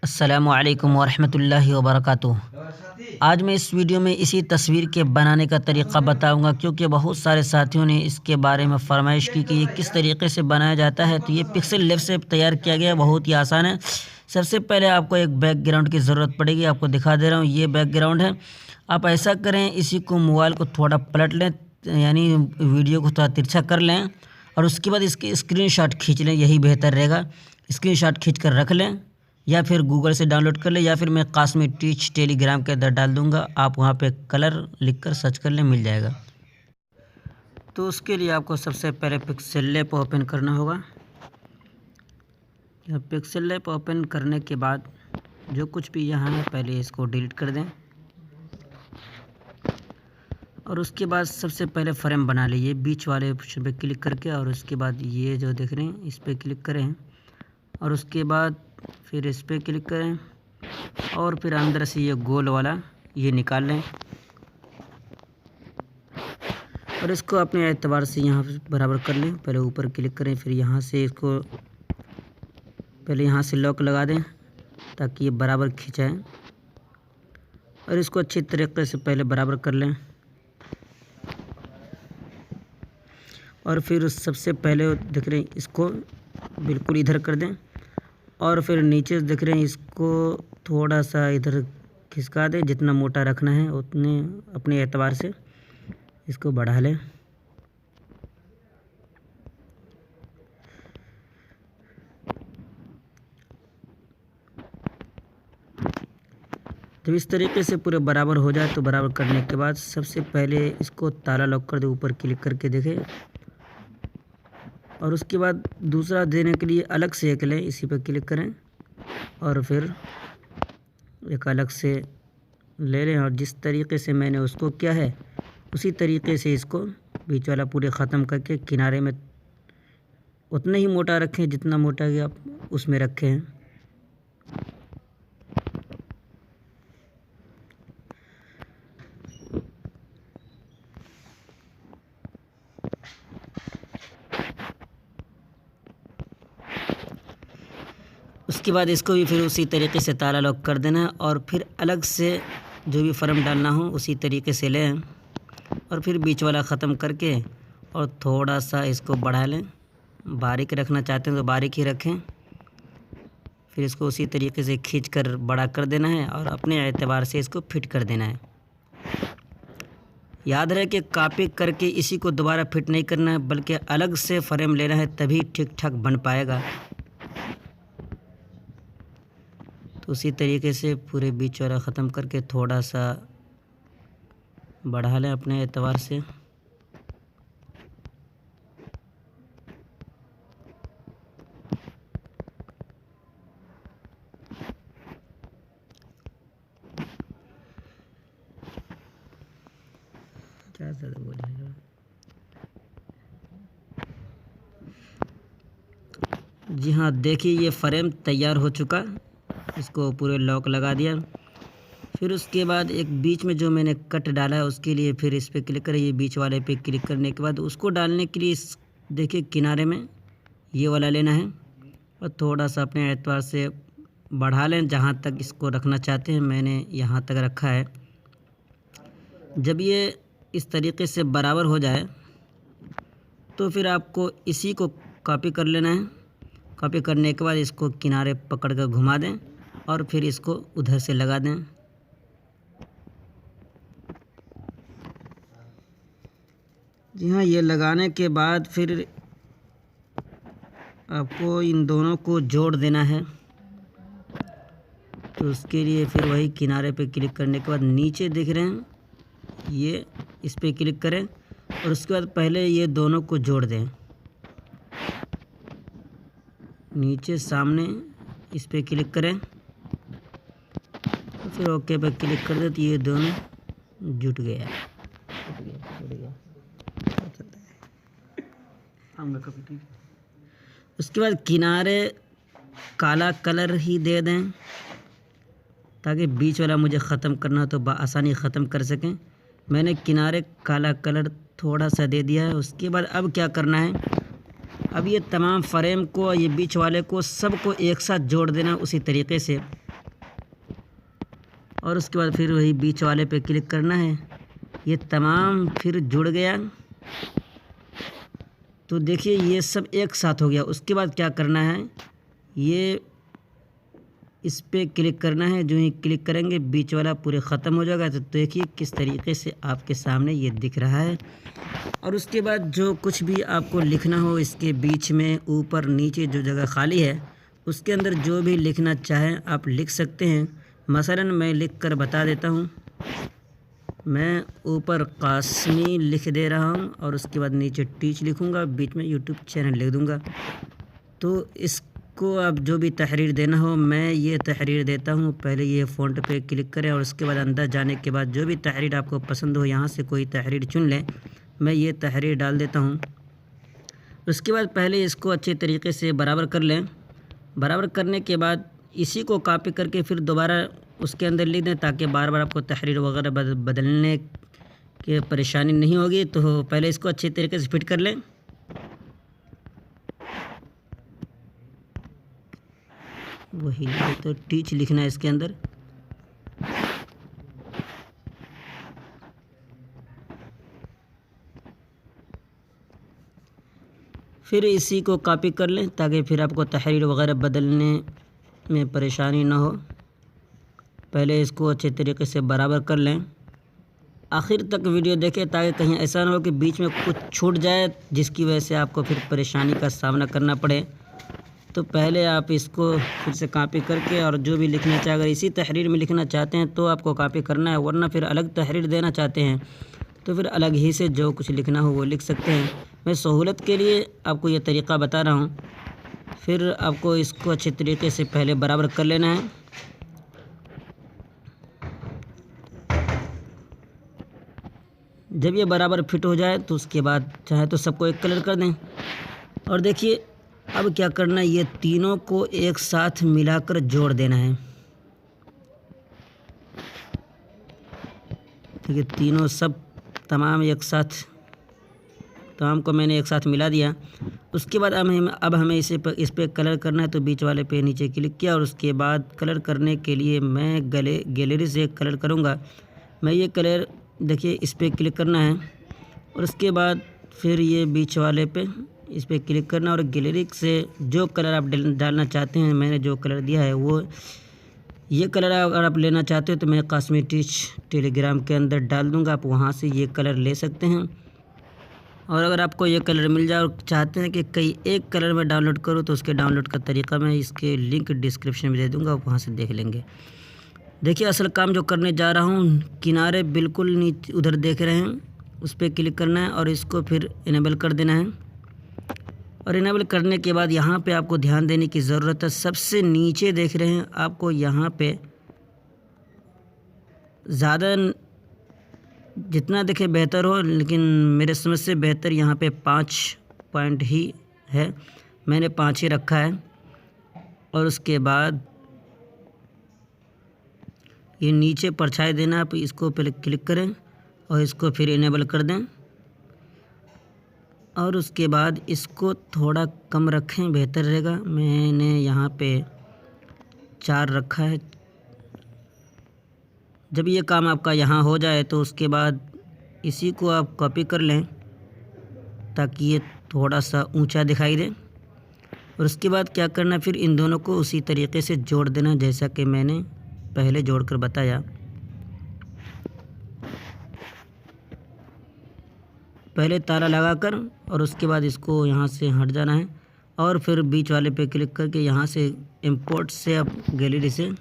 अस्सलामुअलैकुम वरहमतुल्लाहि वबरकातुहू। आज मैं इस वीडियो में इसी तस्वीर के बनाने का तरीक़ा बताऊंगा, क्योंकि बहुत सारे साथियों ने इसके बारे में फरमाइश की कि ये किस तरीके से बनाया जाता है। तो ये पिक्सेल लैब से तैयार किया गया है, बहुत ही आसान है। सबसे पहले आपको एक बैकग्राउंड की ज़रूरत पड़ेगी। आपको दिखा दे रहा हूँ, ये बैकग्राउंड है। आप ऐसा करें, इसी को मोबाइल को थोड़ा पलट लें, यानी वीडियो को थोड़ा तिरछा कर लें, और उसके बाद इसकी स्क्रीनशॉट खींच लें। यही बेहतर रहेगा। स्क्रीनशॉट खींच कर रख लें, या फिर गूगल से डाउनलोड कर ले, या फिर मैं कासमी टीच टेलीग्राम के अंदर डाल दूंगा। आप वहां पे कलर लिखकर सर्च कर ले, मिल जाएगा। तो उसके लिए आपको सबसे पहले पिक्सेल लैब ओपन करना होगा। पिक्सेल लैब ओपन करने के बाद जो कुछ भी यहाँ है, पहले इसको डिलीट कर दें, और उसके बाद सबसे पहले फ्रेम बना लीजिए। बीच वाले ऑप्शन पे क्लिक करके, और उसके बाद ये जो देख रहे हैं, इस पर क्लिक करें, और उसके बाद फिर इस पर क्लिक करें, और फिर अंदर से ये गोल वाला ये निकाल लें, और इसको अपने एतबार से यहाँ बराबर कर लें। पहले ऊपर क्लिक करें, फिर यहाँ से इसको पहले यहाँ से लॉक लगा दें ताकि ये बराबर खिंचाए, और इसको अच्छी तरीके से पहले बराबर कर लें। और फिर सबसे पहले देख रहे हैं, इसको बिल्कुल इधर कर दें, और फिर नीचे देख रहे हैं, इसको थोड़ा सा इधर खिसका दें। जितना मोटा रखना है उतने अपने एतबार से इसको बढ़ा लें। जब इस तरीके से पूरे बराबर हो जाए, तो बराबर करने के बाद सबसे पहले इसको ताला लॉक कर दे, ऊपर क्लिक करके देखें, और उसके बाद दूसरा देने के लिए अलग से एक लें, इसी पर क्लिक करें, और फिर एक अलग से ले लें, और जिस तरीके से मैंने उसको किया है उसी तरीके से इसको बीच वाला पूरे ख़त्म करके किनारे में उतना ही मोटा रखें जितना मोटा कि आप उसमें रखे हैं। उसके बाद इसको भी फिर उसी तरीके से ताला लॉक कर देना है, और फिर अलग से जो भी फ्रेम डालना हो उसी तरीके से लें, और फिर बीच वाला ख़त्म करके और थोड़ा सा इसको बढ़ा लें। बारीक रखना चाहते हैं तो बारीक ही रखें। फिर इसको उसी तरीके से खींचकर बड़ा कर देना है, और अपने एतबार से इसको फिट कर देना है। याद रहे कि कॉपी करके इसी को दोबारा फिट नहीं करना है, बल्कि अलग से फ्रेम लेना है, तभी ठीक ठाक बन पाएगा। तो उसी तरीके से पूरे बीच वाला ख़त्म करके थोड़ा सा बढ़ा लें अपने एतबार से। जी हाँ, देखिए ये फ्रेम तैयार हो चुका। इसको पूरे लॉक लगा दिया। फिर उसके बाद एक बीच में जो मैंने कट डाला है, उसके लिए फिर इस पर क्लिक करें। ये बीच वाले पे क्लिक करने के बाद उसको डालने के लिए देखिए किनारे में ये वाला लेना है, और थोड़ा सा अपने एतबार से बढ़ा लें जहाँ तक इसको रखना चाहते हैं। मैंने यहाँ तक रखा है। जब ये इस तरीके से बराबर हो जाए, तो फिर आपको इसी को कॉपी कर लेना है। कॉपी करने के बाद इसको किनारे पकड़ कर घुमा दें, और फिर इसको उधर से लगा दें। जी हाँ, ये लगाने के बाद फिर आपको इन दोनों को जोड़ देना है। तो उसके लिए फिर वही किनारे पे क्लिक करने के बाद नीचे दिख रहे हैं, ये इस पे क्लिक करें, और उसके बाद पहले ये दोनों को जोड़ दें। नीचे सामने इस पे क्लिक करें, तो फिर ओके पे क्लिक कर दें, तो ये दोनों जुट गया। उसके बाद किनारे काला कलर ही दे दें, ताकि बीच वाला मुझे ख़त्म करना हो तो आसानी ख़त्म कर सकें। मैंने किनारे काला कलर थोड़ा सा दे दिया है। उसके बाद अब क्या करना है, अब ये तमाम फ्रेम को, ये बीच वाले को, सबको एक साथ जोड़ देना उसी तरीके से। और उसके बाद फिर वही बीच वाले पे क्लिक करना है। ये तमाम फिर जुड़ गया। तो देखिए ये सब एक साथ हो गया। उसके बाद क्या करना है, ये इस पे क्लिक करना है। जो ही क्लिक करेंगे बीच वाला पूरे ख़त्म हो जाएगा। तो देखिए किस तरीके से आपके सामने ये दिख रहा है। और उसके बाद जो कुछ भी आपको लिखना हो इसके बीच में ऊपर नीचे जो जगह खाली है उसके अंदर जो भी लिखना चाहें आप लिख सकते हैं। मसलन मैं लिख कर बता देता हूँ। मैं ऊपर कासमी लिख दे रहा हूँ और उसके बाद नीचे टीच लिखूँगा, बीच में यूट्यूब चैनल लिख दूँगा। तो इसको आप जो भी तहरीर देना हो मैं ये तहरीर देता हूँ। पहले ये फ़ॉन्ट पे क्लिक करें और उसके बाद अंदर जाने के बाद जो भी तहरीर आपको पसंद हो यहाँ से कोई तहरीर चुन लें। मैं ये तहरीर डाल देता हूँ। उसके बाद पहले इसको अच्छे तरीके से बराबर कर लें। बराबर करने के बाद इसी को कॉपी करके फिर दोबारा उसके अंदर लिख दें ताकि बार बार आपको तहरीर वगैरह बदलने की परेशानी नहीं होगी। तो पहले इसको अच्छे तरीके से फिट कर लें। वही तो टीच लिखना है इसके अंदर। फिर इसी को कॉपी कर लें ताकि फिर आपको तहरीर वगैरह बदलने में परेशानी ना हो। पहले इसको अच्छे तरीके से बराबर कर लें। आखिर तक वीडियो देखें ताकि कहीं ऐसा ना हो कि बीच में कुछ छूट जाए जिसकी वजह से आपको फिर परेशानी का सामना करना पड़े। तो पहले आप इसको फिर से कॉपी करके और जो भी लिखना चाहे, अगर इसी तहरीर में लिखना चाहते हैं तो आपको कॉपी करना है, वरना फिर अलग तहरीर देना चाहते हैं तो फिर अलग ही से जो कुछ लिखना हो वो लिख सकते हैं। मैं सहूलत के लिए आपको ये तरीक़ा बता रहा हूँ। फिर आपको इसको अच्छे तरीके से पहले बराबर कर लेना है। जब ये बराबर फिट हो जाए तो उसके बाद चाहे तो सबको एक कलर कर दें। और देखिए अब क्या करना है, ये तीनों को एक साथ मिलाकर जोड़ देना है। ठीक है, तीनों सब तमाम एक साथ, तमाम को मैंने एक साथ मिला दिया। उसके बाद अब हमें इस पे कलर करना है। तो बीच वाले पे नीचे क्लिक किया और उसके बाद कलर करने के लिए मैं गैलरी से कलर करूँगा। मैं ये कलर देखिए इस पर क्लिक करना है और उसके बाद फिर ये बीच वाले पे इस पर क्लिक करना और गैलरी से जो कलर आप डालना चाहते हैं, मैंने जो कलर दिया है वो ये कलर अगर आप लेना चाहते हो तो मैं कासमी टीच टेलीग्राम के अंदर डाल दूँगा, आप वहाँ से ये कलर ले सकते हैं। और अगर आपको ये कलर मिल जाए और चाहते हैं कि कई एक कलर में डाउनलोड करूँ तो उसके डाउनलोड का तरीका मैं इसके लिंक डिस्क्रिप्शन में दे दूँगा, आप वहाँ से देख लेंगे। देखिए असल काम जो करने जा रहा हूँ, किनारे बिल्कुल नीचे उधर देख रहे हैं उस पर क्लिक करना है और इसको फिर इनेबल कर देना है। और इनेबल करने के बाद यहाँ पे आपको ध्यान देने की ज़रूरत है। सबसे नीचे देख रहे हैं, आपको यहाँ पे ज़्यादा जितना देखे बेहतर हो, लेकिन मेरे समझ से बेहतर यहाँ पे 5 पॉइंट ही है, मैंने 5 ही रखा है। और उसके बाद ये नीचे परछाई देना, आप इसको पहले क्लिक करें और इसको फिर इनेबल कर दें। और उसके बाद इसको थोड़ा कम रखें, बेहतर रहेगा। मैंने यहाँ पे 4 रखा है। जब ये काम आपका यहाँ हो जाए तो उसके बाद इसी को आप कॉपी कर लें ताकि ये थोड़ा सा ऊंचा दिखाई दे। और उसके बाद क्या करना, फिर इन दोनों को उसी तरीके से जोड़ देना जैसा कि मैंने पहले जोड़कर बताया। पहले ताला लगाकर और उसके बाद इसको यहाँ से हट जाना है और फिर बीच वाले पे क्लिक करके यहाँ से इंपोर्ट से आप गैलरी से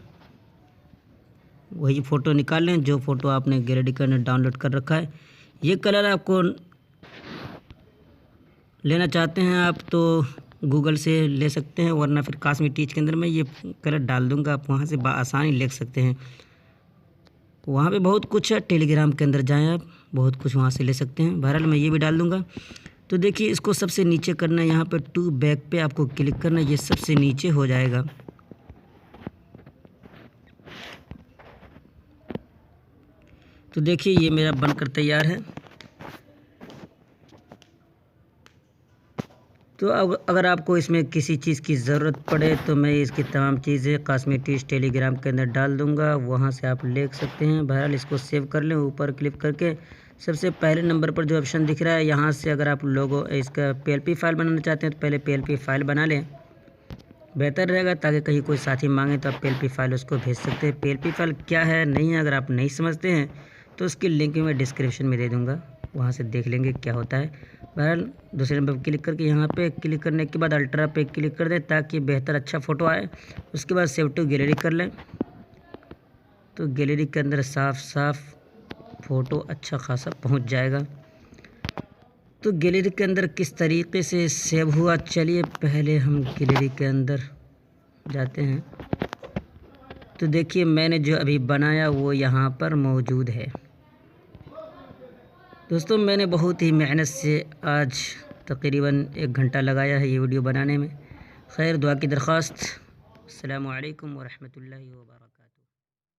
वही फ़ोटो निकाल लें जो फ़ोटो आपने गैलरी के अंदर डाउनलोड कर रखा है। ये कलर आपको लेना चाहते हैं आप तो गूगल से ले सकते हैं, वरना फिर कासमी टीच के अंदर मैं ये कलर डाल दूँगा, आप वहाँ से आसानी लिख सकते हैं। वहाँ पे बहुत कुछ है, टेलीग्राम के अंदर जाएं आप, बहुत कुछ वहाँ से ले सकते हैं। बहरहाल मैं ये भी डाल दूँगा। तो देखिए इसको सबसे नीचे करना है, यहाँ पर टू बैक पे आपको क्लिक करना है, ये सबसे नीचे हो जाएगा। तो देखिए ये मेरा बनकर तैयार है। तो अगर आपको इसमें किसी चीज़ की ज़रूरत पड़े तो मैं इसकी तमाम चीज़ें कास्मेटिक्स टेलीग्राम के अंदर डाल दूंगा, वहां से आप ले सकते हैं। बहरहाल इसको सेव कर लें, ऊपर क्लिक करके सबसे पहले नंबर पर जो ऑप्शन दिख रहा है यहाँ से अगर आप लोगों इसका PLP फाइल बनाना चाहते हैं तो पहले PLP फाइल बना लें, बेहतर रहेगा, ताकि कहीं कोई साथी मांगे तो आप PLP फाइल उसको भेज सकते हैं। PLP फाइल क्या है नहीं है, अगर आप नहीं समझते हैं तो उसकी लिंक मैं डिस्क्रिप्शन में दे दूँगा, वहाँ से देख लेंगे क्या होता है। बहरहाल दूसरे नंबर पर क्लिक करके यहाँ पे क्लिक करने के बाद अल्ट्रा पे क्लिक कर दें ताकि बेहतर अच्छा फ़ोटो आए। उसके बाद सेव टू गैलरी कर लें, तो गैलरी के अंदर साफ साफ फ़ोटो अच्छा खासा पहुँच जाएगा। तो गैलरी के अंदर किस तरीके से सेव हुआ, चलिए पहले हम गैलरी के अंदर जाते हैं। तो देखिए मैंने जो अभी बनाया वो यहाँ पर मौजूद है। दोस्तों मैंने बहुत ही मेहनत से आज तकरीबन 1 घंटा लगाया है ये वीडियो बनाने में। खैर दुआ की दरख्वास्त। अस्सलामु अलैकुम व रहमतुल्लाहि व बरकातहू।